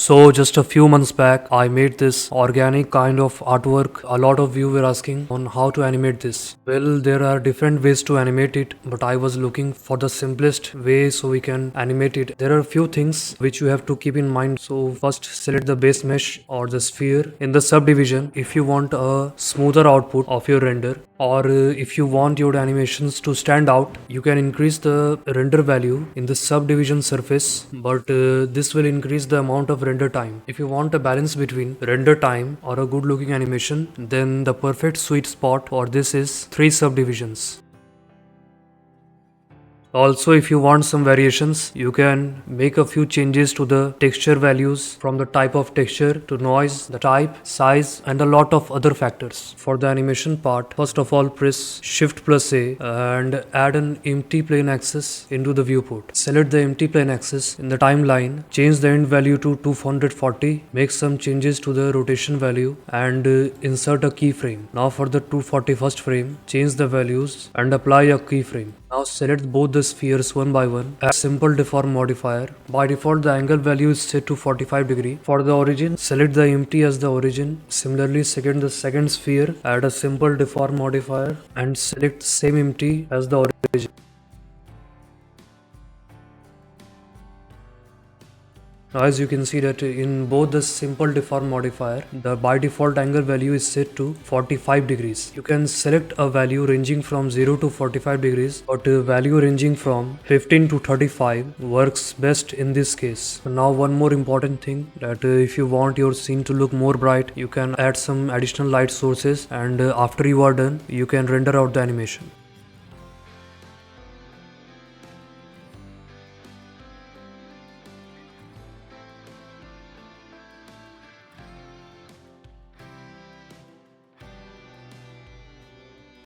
So just a few months back, I made this organic kind of artwork. A lot of you were asking on how to animate this. Well, there are different ways to animate it, but I was looking for the simplest way so we can animate it. There are a few things which you have to keep in mind. So first, select the base mesh or the sphere. In the subdivision, if you want a smoother output of your render, or if you want your animations to stand out, you can increase the render value in the subdivision surface, but this will increase the amount of render time. If you want a balance between render time or a good looking animation, then the perfect sweet spot for this is 3 subdivisions. Also, if you want some variations, you can make a few changes to the texture values, from the type of texture to noise, the type, size, and a lot of other factors. For the animation part, first of all press Shift plus A and add an empty plane axis into the viewport. Select the empty plane axis in the timeline, change the end value to 240, make some changes to the rotation value, and insert a keyframe. Now for the 241st frame, change the values and apply a keyframe. Now select both the spheres one by one. Add simple deform modifier. By default, the angle value is set to 45 degree. For the origin, select the empty as the origin. Similarly, the second sphere, add a simple deform modifier and select same empty as the origin. Now as you can see that in both the simple deform modifier, the by default angle value is set to 45 degrees. You can select a value ranging from 0 to 45 degrees, but a value ranging from 15 to 35 works best in this case. Now one more important thing, that if you want your scene to look more bright, you can add some additional light sources, and after you are done, you can render out the animation.